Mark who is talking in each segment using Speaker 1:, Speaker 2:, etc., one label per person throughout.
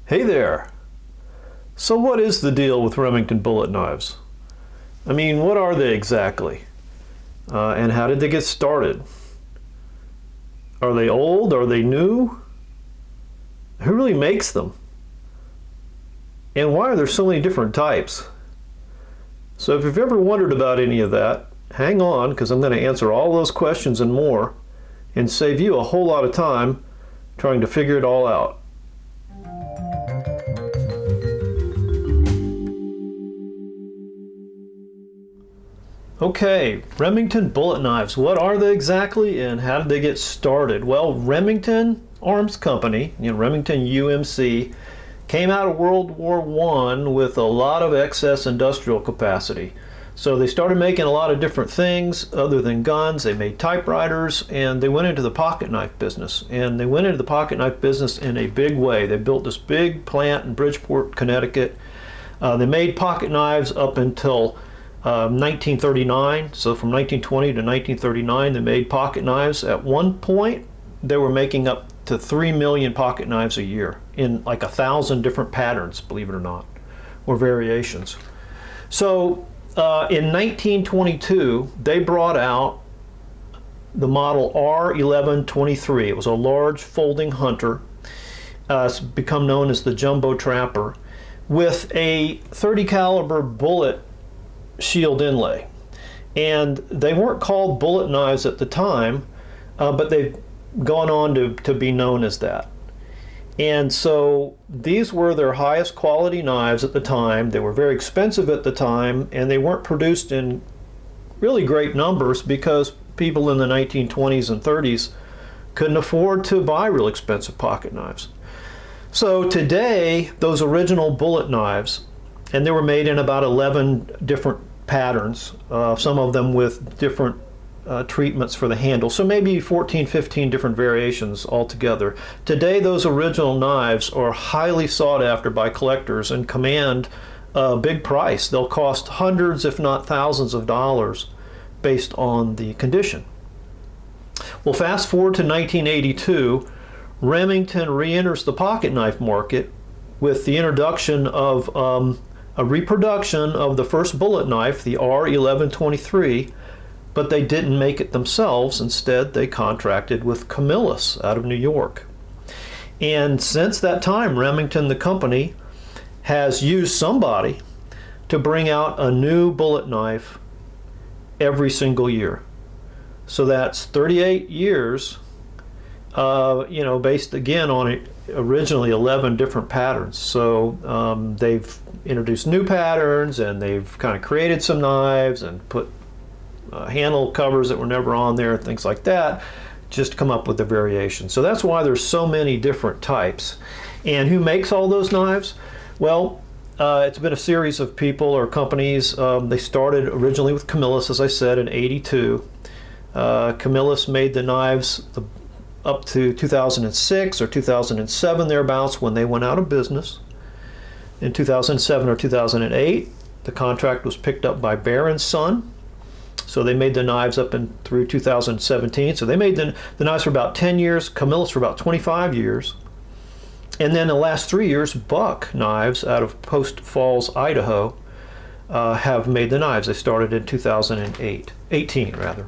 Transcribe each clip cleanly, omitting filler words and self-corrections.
Speaker 1: Hey there! So what is the deal with Remington bullet knives? I mean, what are they exactly? And how did they get started? Are they old? Are they new? Who really makes them? And why are there so many different types? So if you've ever wondered about any of that, hang on, because I'm going to answer all those questions and more and save you a whole lot of time trying to figure it all out. Okay, Remington bullet knives. What are they exactly and how did they get started? Well, Remington Arms Company, Remington UMC, came out of World War I with a lot of excess industrial capacity. So they started making a lot of different things other than guns. They made typewriters and they went into the pocket knife business. And they went into the pocket knife business in a big way. They built this big plant in Bridgeport, Connecticut. They made pocket knives up until 1939. So from 1920 to 1939 they made pocket knives. At one point they were making up to 3 million pocket knives a year in like 1,000 different patterns, believe it or not, or variations. So in 1922 they brought out the model R1123. It was a large folding hunter. It's become known as the Jumbo Trapper, with a .30 caliber bullet shield inlay. And they weren't called bullet knives at the time, but they've gone on to be known as that. And so these were their highest quality knives at the time. They were very expensive at the time, and they weren't produced in really great numbers because people in the 1920s and 30s couldn't afford to buy real expensive pocket knives. So today, those original bullet knives, and they were made in about 11 different patterns, some of them with different treatments for the handle, so maybe 14, 15 different variations altogether. Today those original knives are highly sought after by collectors and command a big price. They'll cost hundreds if not thousands of dollars based on the condition. Well, fast forward to 1982, Remington re-enters the pocket knife market with the introduction of a reproduction of the first bullet knife, the R1123, but they didn't make it themselves. Instead, they contracted with Camillus out of New York. And since that time, Remington, the company, has used somebody to bring out a new bullet knife every single year. So that's 38 years, based again on originally 11 different patterns. So they've introduced new patterns and they've kind of created some knives and put handle covers that were never on there, things like that, just to come up with a variation. So that's why there's so many different types. And who makes all those knives? Well, it's been a series of people or companies. They started originally with Camillus, as I said, in '82. Camillus made the knives up to 2006 or 2007 thereabouts, when they went out of business. In 2007 or 2008, the contract was picked up by Baron Son. So they made the knives up and through 2017. So they made the knives for about 10 years, Camillus for about 25 years. And then the last 3 years, Buck Knives out of Post Falls, Idaho, have made the knives. They started in 2018 rather.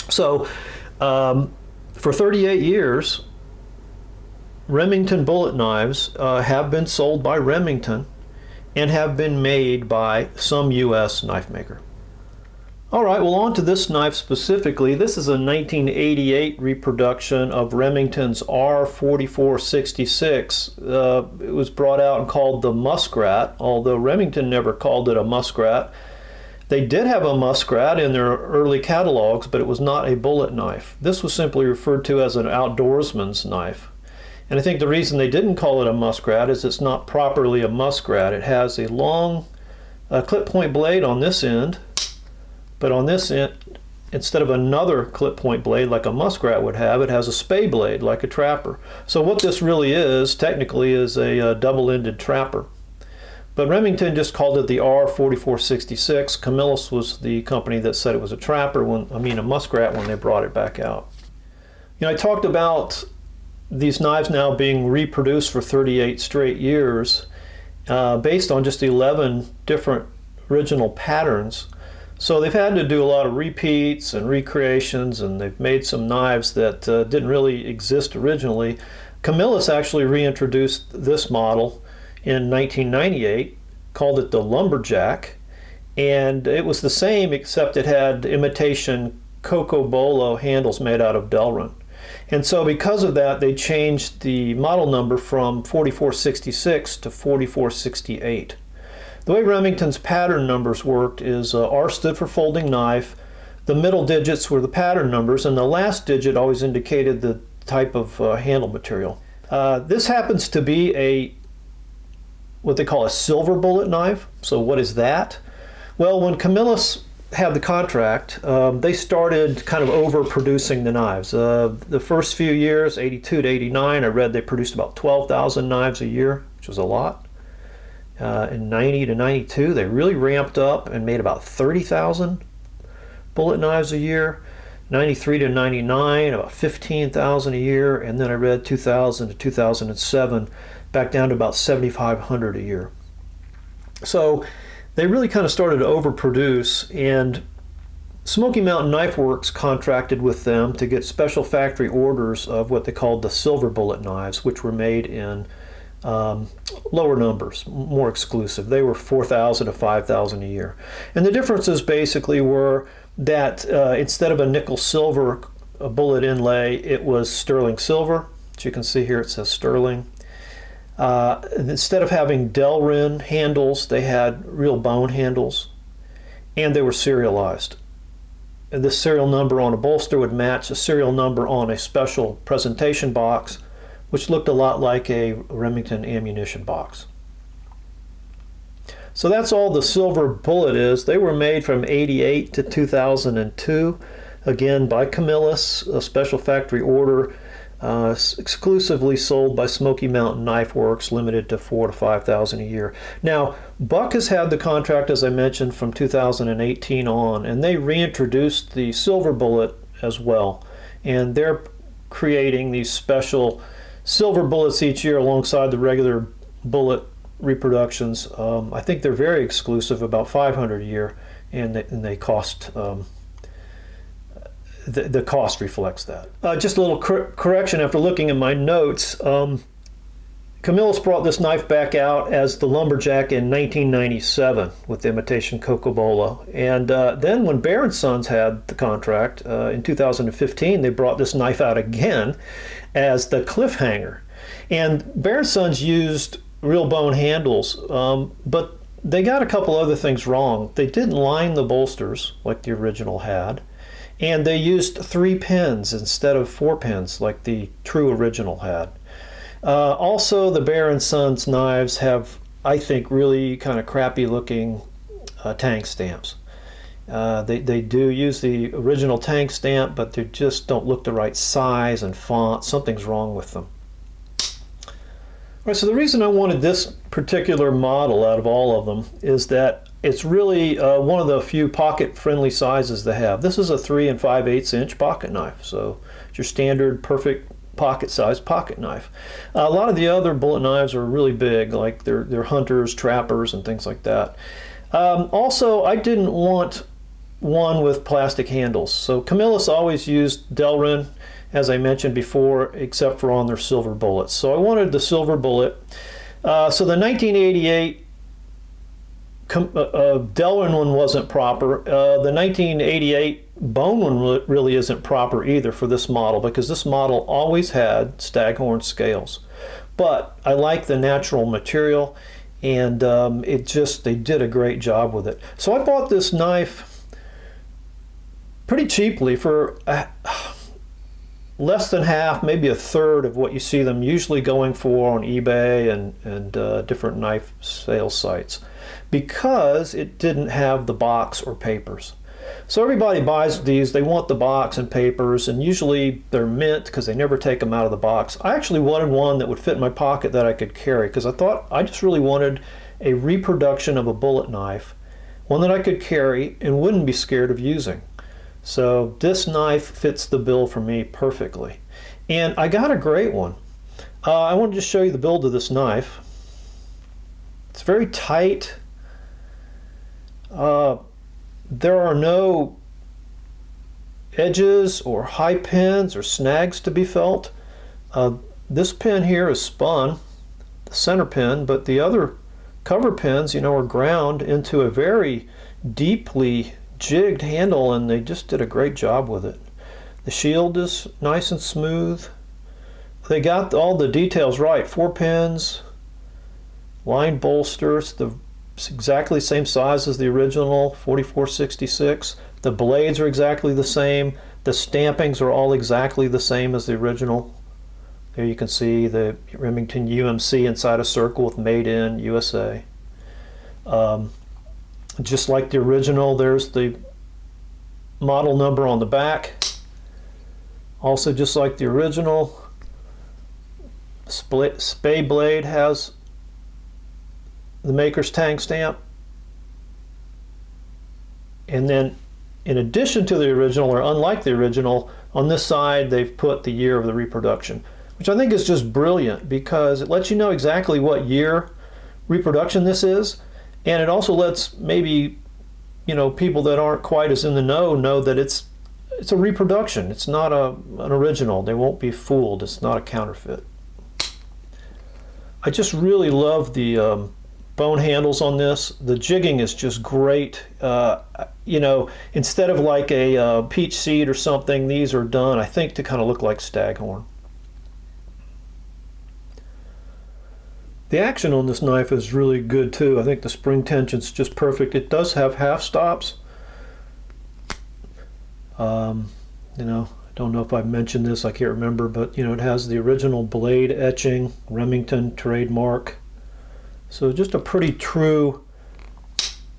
Speaker 1: So for 38 years, Remington bullet knives have been sold by Remington and have been made by some U.S. knife maker. All right, well, on to this knife specifically. This is a 1988 reproduction of Remington's R4466. It was brought out and called the Muskrat, although Remington never called it a Muskrat. They did have a Muskrat in their early catalogs, but it was not a bullet knife. This was simply referred to as an outdoorsman's knife. And I think the reason they didn't call it a Muskrat is it's not properly a Muskrat. It has a long clip point blade on this end, but on this end, instead of another clip point blade like a Muskrat would have, it has a spay blade like a trapper. So what this really is, technically, is a double-ended trapper. But Remington just called it the R4466. Camillus was the company that said it was a Muskrat when they brought it back out. I talked about these knives now being reproduced for 38 straight years based on just 11 different original patterns. So they've had to do a lot of repeats and recreations, and they've made some knives that didn't really exist originally. Camillus actually reintroduced this model in 1998, called it the Lumberjack, and it was the same except it had imitation Cocobolo handles made out of Delrin. And so because of that, they changed the model number from 4466 to 4468. The way Remington's pattern numbers worked is R stood for folding knife, the middle digits were the pattern numbers, and the last digit always indicated the type of handle material. This happens to be what they call a silver bullet knife. So what is that? Well, when Camillus had the contract, they started kind of overproducing the knives. The first few years, 82 to 89, I read they produced about 12,000 knives a year, which was a lot. In 90 to 92, they really ramped up and made about 30,000 bullet knives a year. 93 to 99, about 15,000 a year, and then I read 2000 to 2007, back down to about 7,500 a year. So they really kind of started to overproduce, and Smoky Mountain Knife Works contracted with them to get special factory orders of what they called the silver bullet knives, which were made in lower numbers, more exclusive. They were 4,000 to 5,000 a year. And the differences basically were that instead of a nickel silver bullet inlay, it was sterling silver. As you can see here, it says sterling. Instead of having Delrin handles, they had real bone handles, and they were serialized. And this serial number on a bolster would match a serial number on a special presentation box, which looked a lot like a Remington ammunition box. So that's all the silver bullet is. They were made from 88 to 2002, again by Camillus, a special factory order, exclusively sold by Smoky Mountain Knife Works, limited to 4,000 to 5,000 a year. Now, Buck has had the contract, as I mentioned, from 2018 on, and they reintroduced the silver bullet as well. And they're creating these special silver bullets each year alongside the regular bullet reproductions. I think they're very exclusive, about 500 a year, and they cost, the cost reflects that. Just a little correction after looking at my notes. Camillus brought this knife back out as the Lumberjack in 1997 with the imitation Cocobolo. And then when Bear & Sons had the contract in 2015, they brought this knife out again as the Cliffhanger. And Bear & Sons used real bone handles, but they got a couple other things wrong. They didn't line the bolsters like the original had, and they used 3 pins instead of 4 pins like the true original had. Also, the Bear & Sons knives have, I think, really kind of crappy looking tank stamps. They do use the original tank stamp, but they just don't look the right size and font. Something's wrong with them. All right, so the reason I wanted this particular model out of all of them is that it's really one of the few pocket-friendly sizes they have. This is a 3 5/8 inch pocket knife, so it's your standard perfect pocket-sized pocket knife. A lot of the other bullet knives are really big, like they're hunters, trappers, and things like that. Also, I didn't want one with plastic handles. So Camillus always used Delrin, as I mentioned before, except for on their silver bullets. So I wanted the silver bullet. So the 1988 Delrin one wasn't proper. The 1988 bone one really isn't proper either for this model, because this model always had staghorn scales. But I like the natural material, and they did a great job with it. So I bought this knife pretty cheaply for less than half, maybe a third of what you see them usually going for on eBay and different knife sales sites, because it didn't have the box or papers. So everybody buys these, they want the box and papers, and usually they're mint because they never take them out of the box. I actually wanted one that would fit in my pocket that I could carry, because I just really wanted a reproduction of a bullet knife, one that I could carry and wouldn't be scared of using. So this knife fits the bill for me perfectly. And I got a great one. I want to just show you the build of this knife. It's very tight. There are no edges or high pins or snags to be felt. This pin here is spun, the center pin, but the other cover pins, are ground into a very deeply jigged handle, and they just did a great job with it. The shield is nice and smooth. They got all the details right. 4 pins, lined bolsters, it's exactly the same size as the original 4466. The blades are exactly the same. The stampings are all exactly the same as the original. There you can see the Remington UMC inside a circle with Made in USA. Just like the original, there's the model number on the back. Also, just like the original, Spay blade has the maker's tang stamp. And then, in addition to the original, or unlike the original, on this side they've put the year of the reproduction, which I think is just brilliant because it lets you know exactly what year reproduction this is, and it also lets maybe people that aren't quite as in the know that it's a reproduction. It's not an original. They won't be fooled. It's not a counterfeit. I just really love the bone handles on this. The jigging is just great. Instead of like a peach seed or something, these are done, I think, to kind of look like staghorn. The action on this knife is really good too. I think the spring tension's just perfect. It does have half stops. I don't know if I've mentioned this, I can't remember, but it has the original blade etching, Remington trademark. So just a pretty true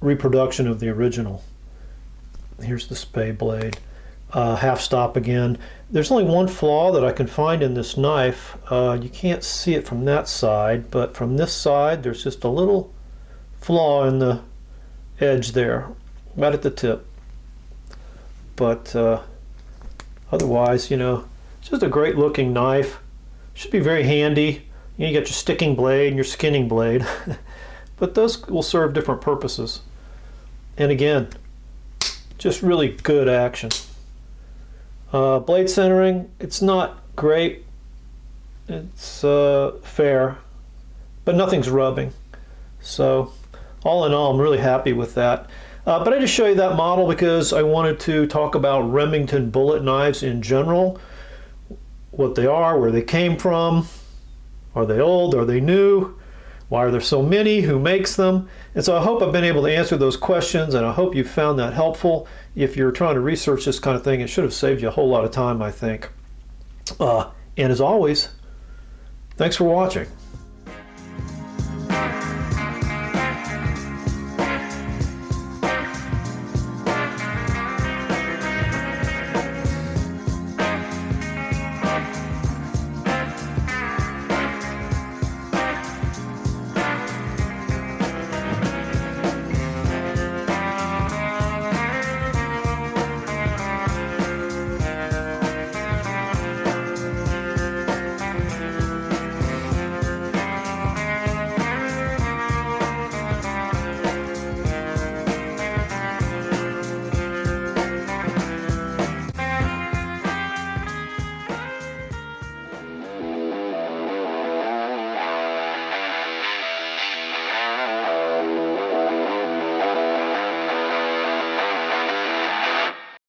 Speaker 1: reproduction of the original. Here's the Spay blade. Half stop again. There's only one flaw that I can find in this knife. You can't see it from that side, but from this side there's just a little flaw in the edge there, right at the tip. But otherwise, it's just a great looking knife. Should be very handy. You got your sticking blade and your skinning blade, but those will serve different purposes. And again, just really good action. Blade centering, it's not great. It's fair, but nothing's rubbing. So all in all, I'm really happy with that. But I just show you that model because I wanted to talk about Remington bullet knives in general, what they are, where they came from, are they old, are they new, why are there so many, who makes them? And so I hope I've been able to answer those questions, and I hope you found that helpful. If you're trying to research this kind of thing, it should have saved you a whole lot of time, I think. And as always, thanks for watching.